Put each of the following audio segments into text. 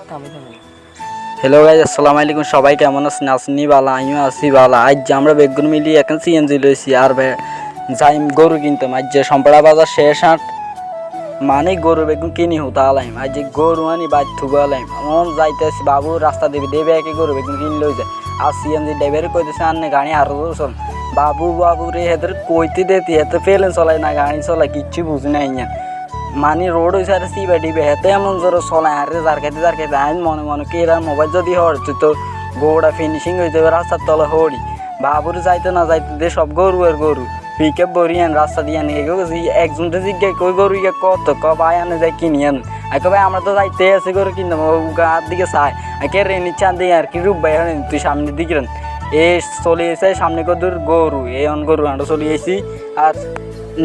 Hello guys, আসসালামু আলাইকুম। সবাই কেমন আছেন? আসনি বালা, আমিও আছি বালা। আজ আমরা বেগুন মিলিয়ে এখন সিএনজি লইছি আর যাই গরু কিনতাম। আজ যে সম্পড়া বাজার শেষ হাট মানে গরু বেগুন কিনি হতো আলাইম। আজ যে গরু আনি বাইর থুবো আলাইম এমন যাইতেছি বাবু রাস্তা দেবে দেবে একে গরু বেগুন কিনে লই যায়। আর সিএনজি ড্রাইভারে কইতেছে আনে গাড়ি আরো চল বাবু বাবু রে হেদের কইতে দেতি হেতে ফেলেন চলাই না গাড়ি চলাই কিচ্ছু বুঝি না ইয়া মানে রোড হয়েছে আর সিবা ডিবে হেতে এমন জোর চলায় আরে যার খাইতে আইন মনে মনে কি এরা মোবাইল যদি হর তুই তো গোড়া ফিনিশিং হয়ে যাবে রাস্তার তলে হরি বাবুর যাইতে না যাইতে দে সব গরু আর গরু পিক আপ বরিয়ান রাস্তা দিয়ে আনে একজন জিজ্ঞাসা কই গরু ইয়ে কত ক ভাই আনে যাই কিনি আন একে ভাই আমরা তো যাইতে আছি গরু কিনতাম গার দিকে চাই একে রেনি চান দিয়ে আর কি রূপ ভাই তুই সামনের দিকে এ চলে এসে সামনে কদুর গরু এই অন গরু আমরা চলে এসেছি আর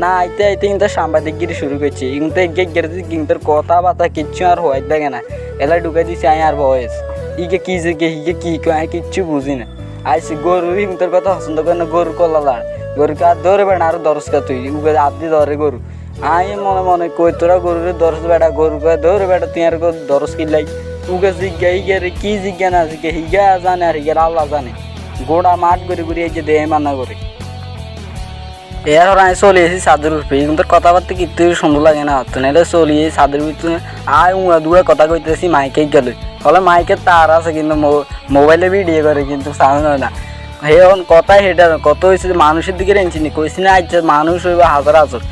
না আইতে আইতে কিন্তু সাংবাদিকগিরি শুরু করছি কিন্তু গেছি কিন্তু কথাবার্তা কিচ্ছু আর হয় দেখে না এলা ঢুকে দিছি আই আর বয়স ইকে কি যে হিকে কি কয় কিচ্ছু বুঝি না আইসি গরু কিন্তু কথা পছন্দ করে না গরু কলালা গরুকে আর ধরে বেড়া আরো দরজকা তুই উগে আদি ধরে গরু আই মনে মনে কই তোরা গরুরে দরজ বেড়া গরুকে ধরে বেড়া তুই আর দরজ কিলাই উগে জিজ্ঞা হিগে কি জিজ্ঞা না জিজ্ঞা হিগা জানে আর হিগের আল্লাহ জানে গোড়া মাঠ ঘুরে ঘুরে এই যে দেহ মান্না করে এর আমি চলে এসেছি ছাদের উপরে কিন্তু কথাবার্তা কিন্তু সুন্দর লাগে না হতো নাহলে চলে এসেছি ছাদের ভিতরে আয় উড়া দুয়া কথা কইতেছি মাইকে গেলে ফলে মাইকের তার আছে কিন্তু মোবাইলে ভিডিও করে কিন্তু সাউন্ড হয় না এখন কথাই হেঁটে কত হয়েছে মানুষের দিকে রেঞ্চি নি কইছি না আজ মানুষ হইব হাজার হাজার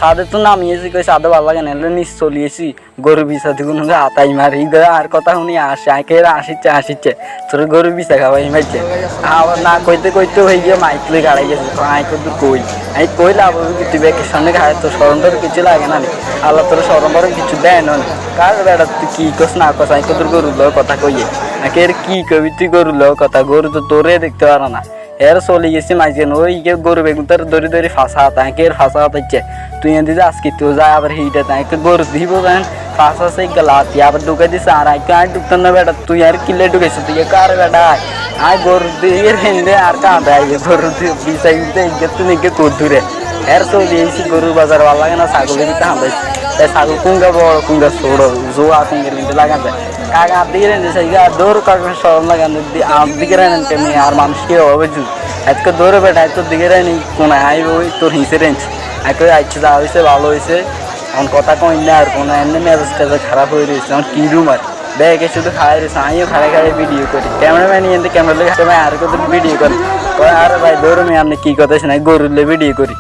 ছাদের তো নামিয়েছি কই ছাদে ভালো লাগে নাহলে নিচ চলিয়েছি গরু বিছা থেকে হাতাই মারি আর কথা শুনি আসে আঁকে আসিচ্ছে তোর গরু বিছা খাওয়াই মারছে আবার না কইতে কইতে হয়ে গিয়ে মাইক লই গাড়াই গেছে আইকে তো কই আমি কইলে আবার তুই ব্যাগের সামনে খায় তোর সরম তোর কিছু লাগে না আল্লাহ তোর সরম বরং কিছু দেয় না কার বেড়া তুই কি কস না কস আইকে তোর গরু লো কথা কইয়ে আঁকে কি কবি তুই গরু লো কথা গরু তো তোরে দেখতে পারো না এর চলে গেছি মাঝখান ওই গরু বেগুন তোর দড়ি দড়ি ফাঁসা হাত আঁকে এর ফাঁসা হাত হচ্ছে তুই এনে দিতে আজকে তুই যায় আবার হিটা তাকে গরু দিব যান ফাঁসা সেই গেলাতি আবার ঢুকে দিছে আর আইকে আর ঢুকতাম না বেটা তুই আর কিলে ঢুকেছিস তুই কার বেটা আয় গরু দিয়ে হেঁদে আর কাঁদে আইয়ে গরু বিষাই তুই নিকে কুদুরে এর চলে গেছি গরু বাজার ভালো লাগে না ছাগলের দিতে হাঁদাইছি তাই ছাগল কুঙ্গা বড় কুঙ্গা ছোড়ো জোয়া কুঙ্গের কিন্তু লাগা যায় কাকা দিকে রেন দৌড় কাকা সরম লাগান দিকে রেন কেমনি আর মানুষকে হবে জু আজকে দৌড়ে বেটা তোর দিকে রেনি কোনায় আইব ওই তোর হিসে রেঞ্জ আজকে আইছে যা হয়েছে ভালো হয়েছে এখন কথা কই না আর কোনো এমনি মেজাজ টেজাজ খারাপ হয়ে রয়েছে এখন কি রুম আর ব্যাগে শুধু খাই রয়েছে আমিও খাড়ে খাড়ে ভিডিও করি ক্যামেরাম্যান এনে ক্যামেরা লেগে ভাই আর কত ভিডিও করি আরে ভাই দৌড়ে মেয়ে আপনি কী কথা শোনাই গরুলে ভিডিও করি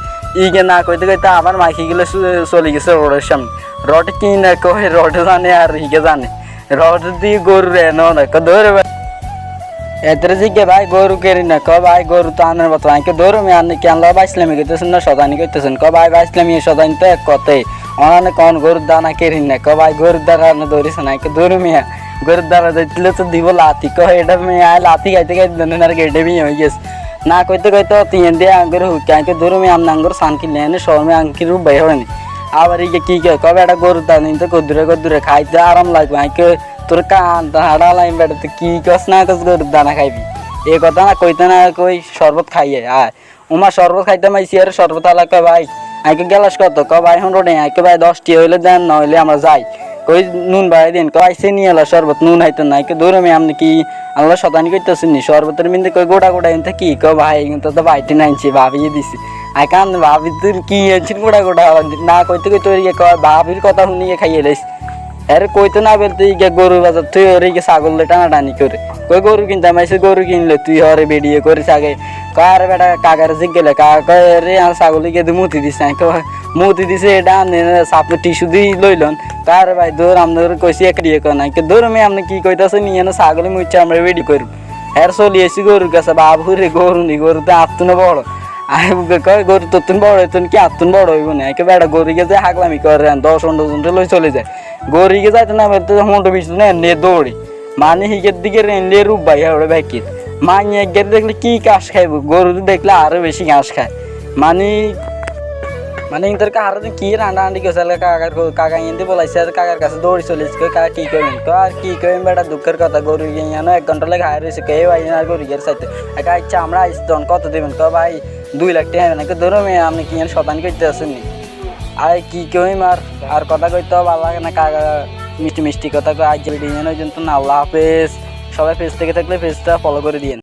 ইগে না কইতে কইতে আবার মাইকি গেলে চলে গেছে রোডের সামনে রড কি না কই রড জানে আর হিগে জানে রড দিয়ে গরু রে ধরে এতে জিজ্ঞে ভাই গরু কেরি না ক ভাই গরু তো আনার মতো আইকে ধরো আমি আনি কেন বাইসলামি করতেছেন না সদানি করতেছেন ক ভাই বাইসলামি সদানি তো এক কথাই অনানে কন গরুর দানা কেরি না ক ভাই গরুর দ্বারা আনে ধরিস না আইকে ধরু মিয়া গরুর দ্বারা দিলে তো দিব লাতি ক এটা মেয়ে আয় লাতি খাইতে খাইতে দেন আর গেটে মিয়া হয়ে গেছে না কইতে কইতে তিন দিয়ে আঙ্গুর হুকে আইকে ধরু মিয়া আমনা আঙ্গুর সান কিনলে এনে শর্মে আঙ্কির রূপ বাই হয়নি আবার ইকে কি কবে একটা গরুর দানি তো কদ্দুরে খাইতে আরাম লাগবে আইকে তোর কান হাড়া লাইন বেড়ে তুই কি কস না কস গরুর দানা খাইবি এ কথা না কইতে না কই শরবত খাইয়ে আয় উমা শরবত খাইতে মাইছি আর শরবত আলা কয় ভাই আইকে গেলাস কত ক ভাই 100 আইকে ভাই 10টি হইলে দেন নইলে আমরা যাই কই নুন ভাই দিন কয় আইসে নিয়ে এলা শরবত নুন হাইতো না আইকে ধরে আমি আপনি কি আল্লাহ শতানি করতেছেন নি শরবতের মিন্দে কই গোটা এনতে কি ক ভাই কিন্তু তো বাইটি নাইছি ভাবিয়ে দিছি আই কান ভাবি তুই কি এনছিস গোটা না কইতে কই তোর কয় ভাবির কথা শুনিয়ে খাইয়ে লাইস আরে কইতো না বলতে ইগে গরু বাজার তুই ওর ইগে ছাগল টানাটানি করে কই গরু কিনতে মাইছে গরু কিনলে তুই হরে ভিডিও করিস আগে কার বেটা কাকার জিজ্ঞেলে কাকা রে আর ছাগল ইগে মুতি দিস মুতি দিছে এটা সাপে টিস্যু দিয়ে লইলন কার ভাই দৌড় আপনার কইছি এক দিয়ে কয় না দৌড় আমি আপনি কি কইতাছে নিয়ে না ছাগলে মুচ্ছে আমরা ভিডিও করব এর চলি এসি গরুর কাছে বাবু রে গরু নি গরুতে আত্মন বড় আই কয় গরু তো তুমি বড় তুমি কি আত্মন বড় হইব না একে বেটা গরুকে যে হাগলামি করে 10-15 লই চলে যায় গরিকে যাইতে না বলতে মোটো বিশ নে দৌড়ি মানে হিগের দিকে রেনলে রূপ ভাই ওরে ব্যাকির মানে একগের দেখলে কি ঘাস খাইব গরু দেখলে আরো বেশি ঘাস খায় মানে ইন্টারকে আরো কি রান্ডারান্ডি করছে কাকা ইন্দি বলাইছে কাকার কাছে দৌড়ি চলেছে কাকা কি করবেন তো আর কি করবেন বেটা দুঃখের কথা গরু গিয়ে 1 ঘন্টা লাগে হায় রয়েছে কেউ আই আর গরু গিয়ে চাইতে একা ইচ্ছা আমরা আইসি তখন কত দেবেন তো ভাই 2 লাখ টাকা নাকি ধরো আপনি কি শতানি করতে আসেননি আরে কি কইম আর কথা কইতে ভালো লাগে না কাকা মিষ্টি মিষ্টি কথা কয়। আজ ভিডিও জন্য আল্লাহ হাফেজ। সবাই পেজ থেকে থাকলে পেজটা ফলো করে দিয়েন।